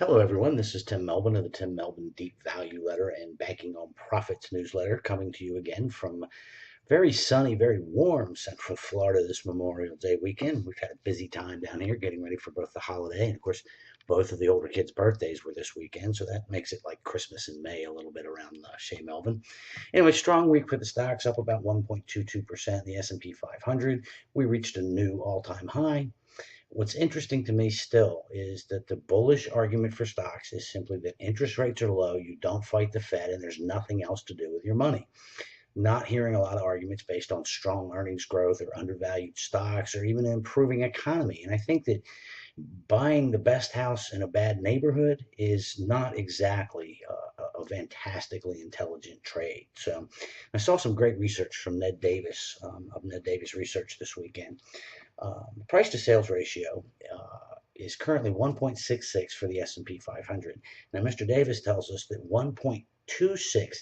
Hello, everyone. This is Tim Melvin of the Tim Melvin Deep Value Letter and Banking on Profits newsletter, coming to you again from very sunny, very warm Central Florida this Memorial Day weekend. We've had a busy time down here getting ready for both the holiday and, of course, both of the older kids' birthdays were this weekend, so that makes it like Christmas in May a little bit around Shea Melvin. Anyway, strong week for the stocks, up about 1.22%. The S&P 500, we reached a new all-time high. What's interesting to me still is that the bullish argument for stocks is simply that interest rates are low, you don't fight the Fed, and there's nothing else to do with your money. Not hearing a lot of arguments based on strong earnings growth or undervalued stocks or even an improving economy. And I think that buying the best house in a bad neighborhood is not exactly a fantastically intelligent trade. So I saw some great research from Ned Davis of Ned Davis Research this weekend. The price to sales ratio is currently 1.66 for the S&P 500. Now, Mr. Davis tells us that 1.26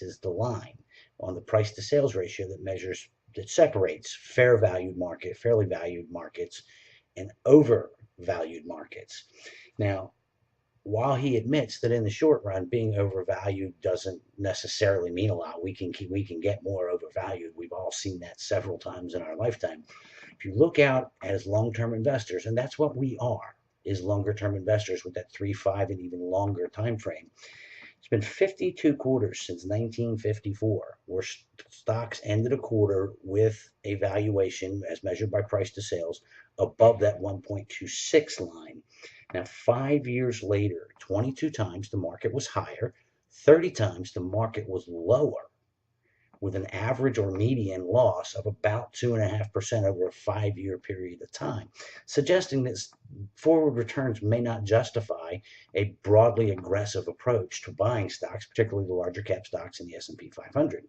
is the line on the price to sales ratio that separates fairly valued markets and overvalued markets. Now, while he admits that in the short run, being overvalued doesn't necessarily mean a lot, we can get more overvalued. We've all seen that several times in our lifetime. If you look out as long-term investors, and that's what we are, is longer-term investors with that 3, 5, and even longer time frame. It's been 52 quarters since 1954 where stocks ended a quarter with a valuation as measured by price to sales above that 1.26 line. Now, 5 years later, 22 times the market was higher, 30 times the market was lower, with an average or median loss of about 2.5% over a 5-year period of time, suggesting that forward returns may not justify a broadly aggressive approach to buying stocks, particularly the larger cap stocks in the S&P 500.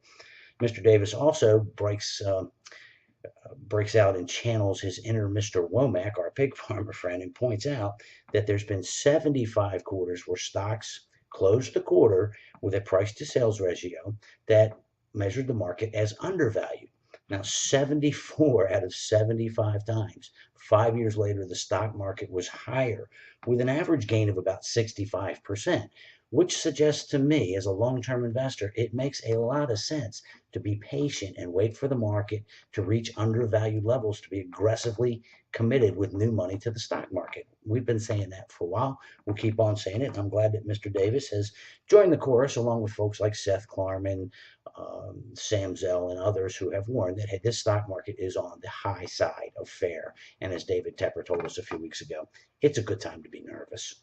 Mr. Davis also breaks out and channels his inner Mr. Womack, our pig farmer friend, and points out that there's been 75 quarters where stocks closed the quarter with a price to sales ratio that measured the market as undervalued. Now, 74 out of 75 times, 5 years later, the stock market was higher with an average gain of about 65%, which suggests to me, as a long-term investor, it makes a lot of sense to be patient and wait for the market to reach undervalued levels to be aggressively committed with new money to the stock market. We've been saying that for a while. We'll keep on saying it. And I'm glad that Mr. Davis has joined the chorus along with folks like Seth Klarman, Sam Zell, and others who have warned that hey, this stock market is on the high side of fair. And as David Tepper told us a few weeks ago, it's a good time to be nervous.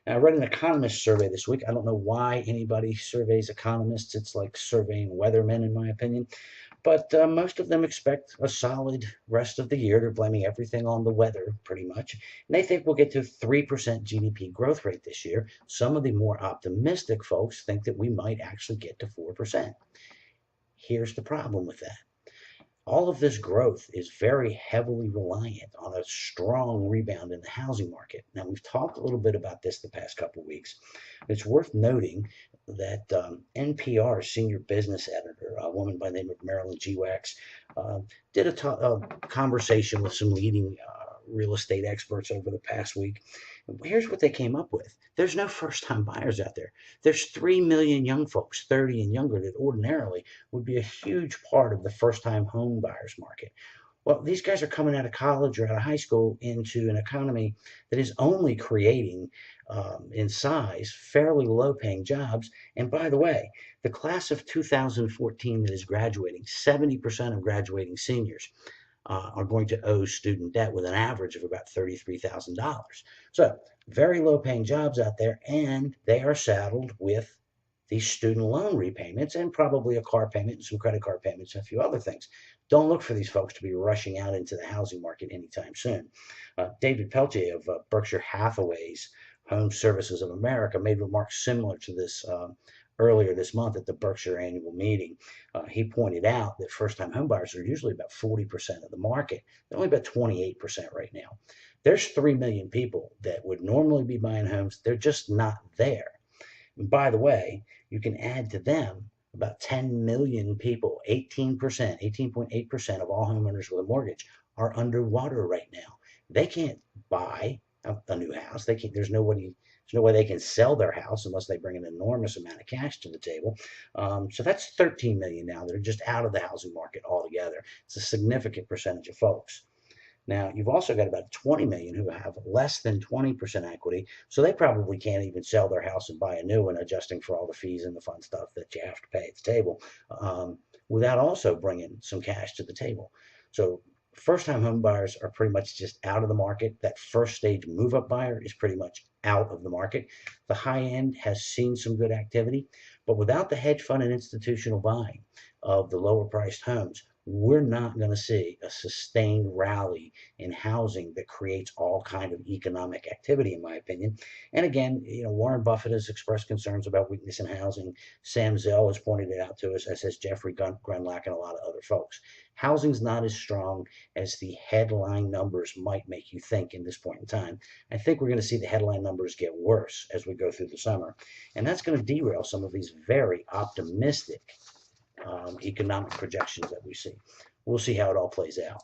Now, I read an economist survey this week. I don't know why anybody surveys economists. It's like surveying weathermen, in my opinion. But most of them expect a solid rest of the year. They're blaming everything on the weather, pretty much. And they think we'll get to 3% GDP growth rate this year. Some of the more optimistic folks think that we might actually get to 4%. Here's the problem with that. All of this growth is very heavily reliant on a strong rebound in the housing market. Now, we've talked a little bit about this the past couple of weeks. It's worth noting that NPR senior business editor, a woman by the name of Marilyn G. Wax, did a conversation with some leading real estate experts over the past week. Here's what they came up with. There's no first-time buyers out there. There's 3 million young folks, 30 and younger, that ordinarily would be a huge part of the first-time home buyers market. Well, these guys are coming out of college or out of high school into an economy that is only creating, in size, fairly low-paying jobs. And by the way, the class of 2014 that is graduating, 70% of graduating seniors, are going to owe student debt with an average of about $33,000. So very low paying jobs out there, and they are saddled with these student loan repayments and probably a car payment and some credit card payments and a few other things. Don't look for these folks to be rushing out into the housing market anytime soon. David Peltier of Berkshire Hathaway's Home Services of America made remarks similar to this earlier this month at the Berkshire annual meeting. He pointed out that first-time homebuyers are usually about 40% of the market. They're only about 28% right now. There's 3 million people that would normally be buying homes. They're just not there. And by the way, you can add to them about 10 million people, 18.8% of all homeowners with a mortgage are underwater right now. They can't buy a new house. They can't, there's no way they can sell their house unless they bring an enormous amount of cash to the table. So that's 13 million now that are just out of the housing market altogether. It's a significant percentage of folks. Now, you've also got about 20 million who have less than 20% equity, so they probably can't even sell their house and buy a new one, adjusting for all the fees and the fun stuff that you have to pay at the table, without also bringing some cash to the table. So first-time home buyers are pretty much just out of the market. That first stage move-up buyer is pretty much out of the market. The high end has seen some good activity, but without the hedge fund and institutional buying of the lower priced homes, we're not going to see a sustained rally in housing that creates all kind of economic activity, in my opinion. And again, Warren Buffett has expressed concerns about weakness in housing. Sam Zell has pointed it out to us, as has Jeffrey Grunlack and a lot of other folks. Housing's not as strong as the headline numbers might make you think in this point in time. I think we're going to see the headline numbers get worse as we go through the summer, and that's going to derail some of these very optimistic economic projections that we see. We'll see how it all plays out.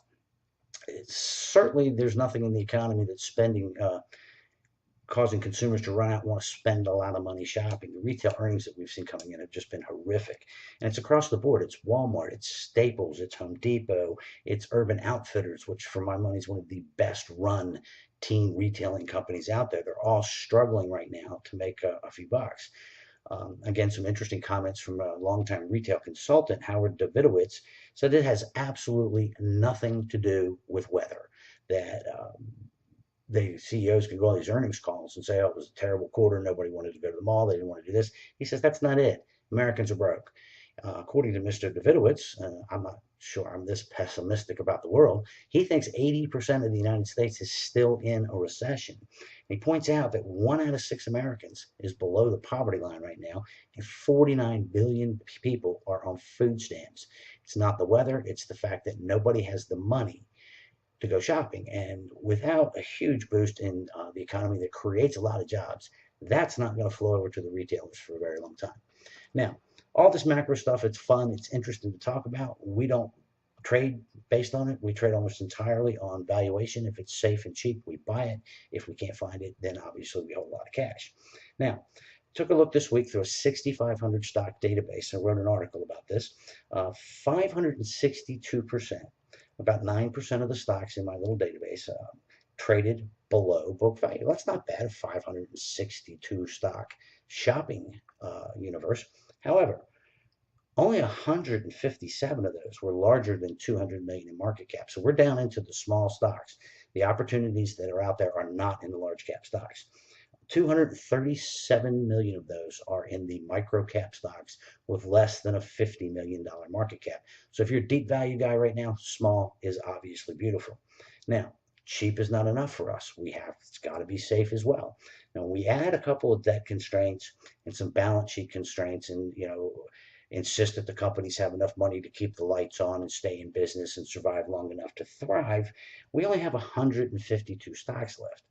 Certainly, there's nothing in the economy that's causing consumers to run out and want to spend a lot of money shopping. The retail earnings that we've seen coming in have just been horrific. And it's across the board. It's Walmart, it's Staples, it's Home Depot, it's Urban Outfitters, which for my money is one of the best run teen retailing companies out there. They're all struggling right now to make a few bucks. Again, some interesting comments from a longtime retail consultant, Howard Davidowitz, said it has absolutely nothing to do with weather. That the CEOs can go on these earnings calls and say, oh, it was a terrible quarter. Nobody wanted to go to the mall. They didn't want to do this. He says, that's not it. Americans are broke. According to Mr. Davidowitz, I'm not sure I'm this pessimistic about the world. He thinks 80% of the United States is still in a recession. He points out that 1 out of 6 Americans is below the poverty line right now, and 49 billion people are on food stamps. It's not the weather, it's the fact that nobody has the money to go shopping. And without a huge boost in the economy that creates a lot of jobs, that's not going to flow over to the retailers for a very long time. Now, all this macro stuff, it's fun, it's interesting to talk about. We don't trade based on it. We trade almost entirely on valuation. If it's safe and cheap, we buy it. If we can't find it, then obviously we hold a lot of cash. Now, took a look this week through a 6,500 stock database. I wrote an article about this. 562%, about 9% of the stocks in my little database traded below book value. That's not bad, a 562 stock shopping universe. However, only 157 of those were larger than 200 million in market cap. So we're down into the small stocks. The opportunities that are out there are not in the large cap stocks. 237 million of those are in the micro cap stocks with less than a $50 million market cap. So if you're a deep value guy right now, small is obviously beautiful. Now, cheap is not enough for us. It's got to be safe as well. Now, we add a couple of debt constraints and some balance sheet constraints, and insist that the companies have enough money to keep the lights on and stay in business and survive long enough to thrive. We only have 152 stocks left.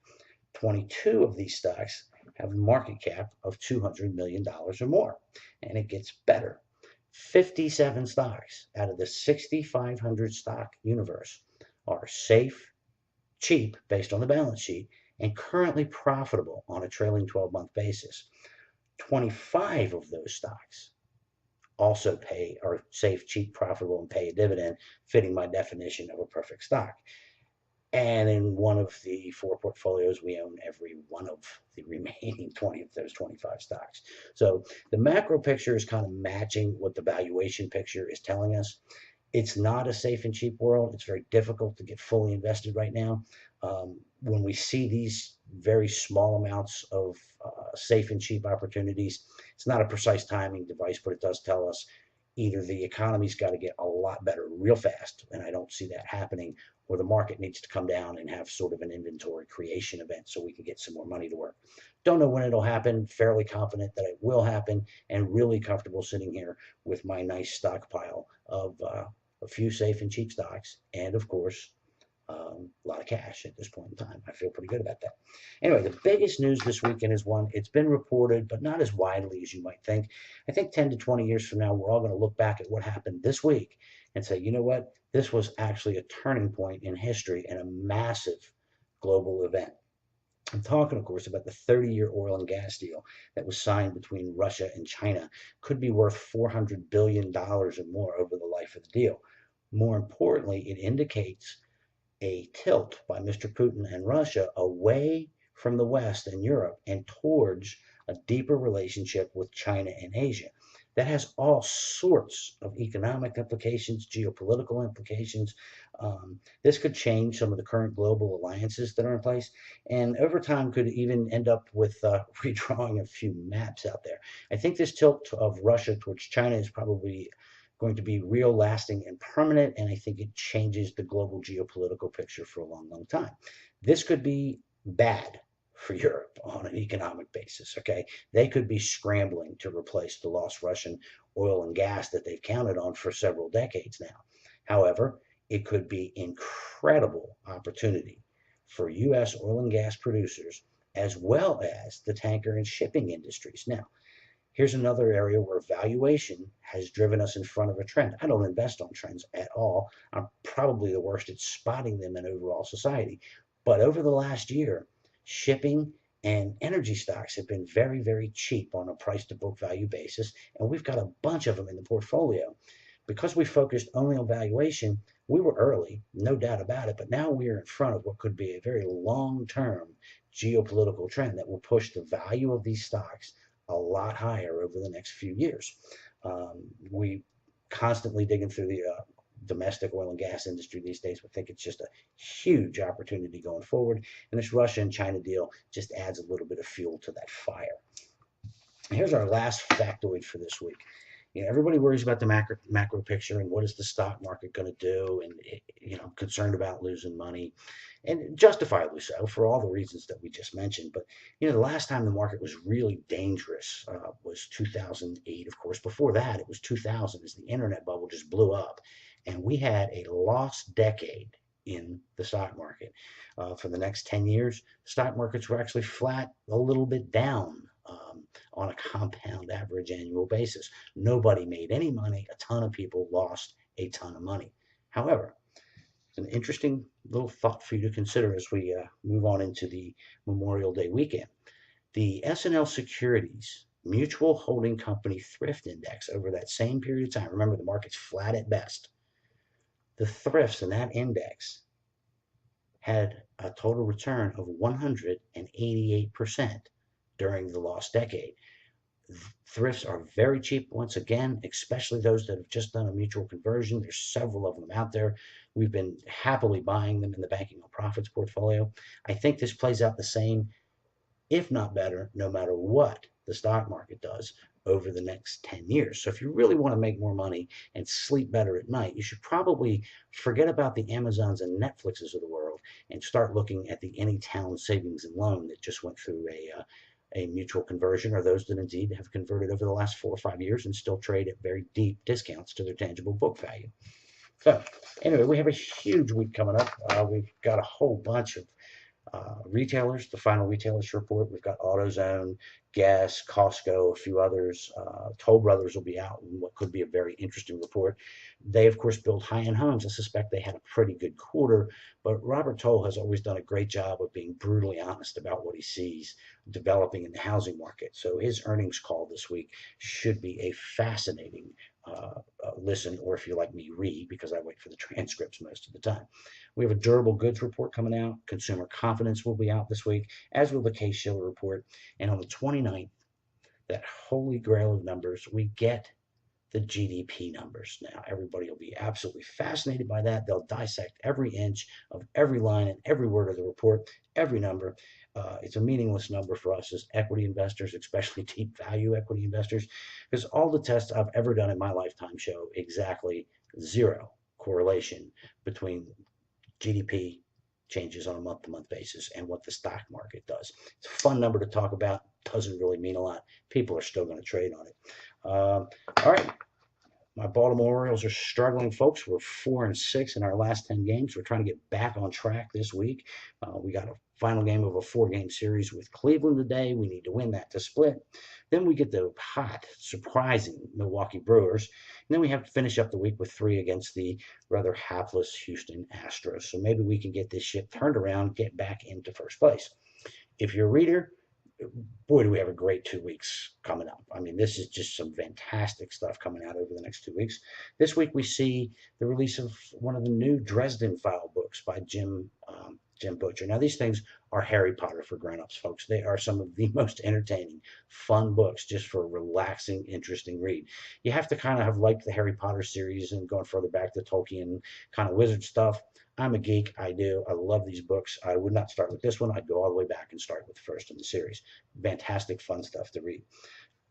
22 of these stocks have a market cap of $200 million or more, and it gets better. 57 stocks out of the 6,500 stock universe are safe, cheap based on the balance sheet, and currently profitable on a trailing 12-month basis. 25 of those stocks also are safe, cheap, profitable, and pay a dividend, fitting my definition of a perfect stock. And in one of the 4 portfolios, we own every one of the remaining 20 of those 25 stocks. So the macro picture is kind of matching what the valuation picture is telling us. It's not a safe and cheap world. It's very difficult to get fully invested right now. When we see these very small amounts of safe and cheap opportunities, it's not a precise timing device, but it does tell us either the economy's got to get a lot better real fast, and I don't see that happening, or the market needs to come down and have sort of an inventory creation event so we can get some more money to work. Don't know when it'll happen, fairly confident that it will happen, and really comfortable sitting here with my nice stockpile of a few safe and cheap stocks, and of course, a lot of cash at this point in time. I feel pretty good about that. Anyway, the biggest news this weekend is one, it's been reported, but not as widely as you might think. I think 10 to 20 years from now, we're all going to look back at what happened this week and say, you know what? This was actually a turning point in history and a massive global event. I'm talking, of course, about the 30-year oil and gas deal that was signed between Russia and China. Could be worth $400 billion or more over the life of the deal. More importantly, it indicates a tilt by Mr. Putin and Russia away from the West and Europe and towards a deeper relationship with China and Asia. That has all sorts of economic implications, geopolitical implications. This could change some of the current global alliances that are in place, and over time could even end up with redrawing a few maps out there. I think this tilt of Russia towards China is probably going to be real, lasting, and permanent. And I think it changes the global geopolitical picture for a long, long time. This could be bad for Europe on an economic basis. Okay. They could be scrambling to replace the lost Russian oil and gas that they've counted on for several decades now. However, it could be incredible opportunity for U.S. oil and gas producers as well as the tanker and shipping industries. Now, here's another area where valuation has driven us in front of a trend. I don't invest on trends at all. I'm probably the worst at spotting them in overall society. But over the last year, shipping and energy stocks have been very, very cheap on a price to book value basis. And we've got a bunch of them in the portfolio. Because we focused only on valuation, we were early, no doubt about it. But now we are in front of what could be a very long term geopolitical trend that will push the value of these stocks a lot higher over the next few years. We constantly digging through the domestic oil and gas industry these days. We think it's just a huge opportunity going forward. And this Russia and China deal just adds a little bit of fuel to that fire. Here's our last factoid for this week. Everybody worries about the macro picture and what is the stock market going to do, and concerned about losing money, and justifiably so for all the reasons that we just mentioned. But the last time the market was really dangerous was 2008. Of course, before that it was 2000 as the internet bubble just blew up, and we had a lost decade in the stock market. For the next 10 years, stock markets were actually flat, a little bit down. On a compound average annual basis. Nobody made any money. A ton of people lost a ton of money. However, it's an interesting little thought for you to consider as we move on into the Memorial Day weekend. The S&L Securities Mutual Holding Company Thrift Index over that same period of time, remember the market's flat at best, the thrifts in that index had a total return of 188% during the lost decade. Thrifts are very cheap, once again, especially those that have just done a mutual conversion. There's several of them out there. We've been happily buying them in the Banking on Profits portfolio. I think this plays out the same, if not better, no matter what the stock market does over the next 10 years. So if you really want to make more money and sleep better at night, you should probably forget about the Amazons and Netflixes of the world and start looking at the Anytown Savings and Loan that just went through a mutual conversion, or those that indeed have converted over the last 4 or 5 years and still trade at very deep discounts to their tangible book value. So anyway, we have a huge week coming up. We've got a whole bunch of retailers, the final retailers report. We've got AutoZone, Guess, Costco, a few others. Toll Brothers will be out in what could be a very interesting report. They, of course, build high-end homes. I suspect they had a pretty good quarter, but Robert Toll has always done a great job of being brutally honest about what he sees developing in the housing market. So his earnings call this week should be a fascinating listen, or if you like me, read, because I wait for the transcripts most of the time. We have a durable goods report coming out. Consumer confidence will be out this week, as will the Case-Shiller report. And on the 29th, that holy grail of numbers, we get the GDP numbers. Now, everybody will be absolutely fascinated by that. They'll dissect every inch of every line and every word of the report, every number. It's a meaningless number for us as equity investors, especially deep value equity investors, because all the tests I've ever done in my lifetime show exactly zero correlation between GDP changes on a month-to-month basis and what the stock market does. It's a fun number to talk about. Doesn't really mean a lot. People are still going to trade on it. All right. My Baltimore Orioles are struggling, folks. We're 4-6 in our last 10 games. We're trying to get back on track this week. We got a final game of a 4-game series with Cleveland today. We need to win that to split. Then we get the hot, surprising Milwaukee Brewers. And then we have to finish up the week with 3 against the rather hapless Houston Astros. So maybe we can get this ship turned around, get back into first place. if you're a reader, boy, do we have a great 2 weeks coming up. I mean, this is just some fantastic stuff coming out over the next 2 weeks. This week, we see the release of one of the new Dresden File books by Jim Butcher. Now, these things are Harry Potter for grown-ups, folks. They are some of the most entertaining, fun books just for a relaxing, interesting read. You have to kind of have liked the Harry Potter series and going further back to Tolkien kind of wizard stuff. I'm a geek. I do. I love these books. I would not start with this one. I'd go all the way back and start with the first in the series. Fantastic, fun stuff to read.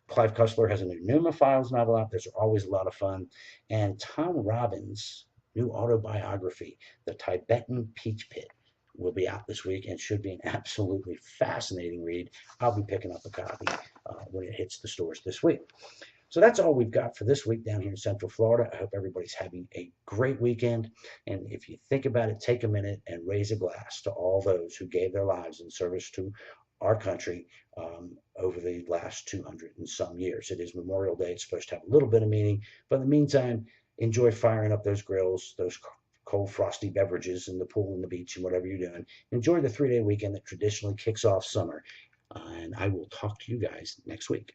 Clive Cussler has a new Numa Files novel out. Those are always a lot of fun. And Tom Robbins' new autobiography, The Tibetan Peach Pit, will be out this week and should be an absolutely fascinating read. I'll be picking up a copy when it hits the stores this week. So that's all we've got for this week down here in Central Florida. I hope everybody's having a great weekend. And if you think about it, take a minute and raise a glass to all those who gave their lives in service to our country over the last 200 and some years. It is Memorial Day. It's supposed to have a little bit of meaning. But in the meantime, enjoy firing up those grills, those cold, frosty beverages in the pool and the beach and whatever you're doing. Enjoy the 3-day weekend that traditionally kicks off summer. And I will talk to you guys next week.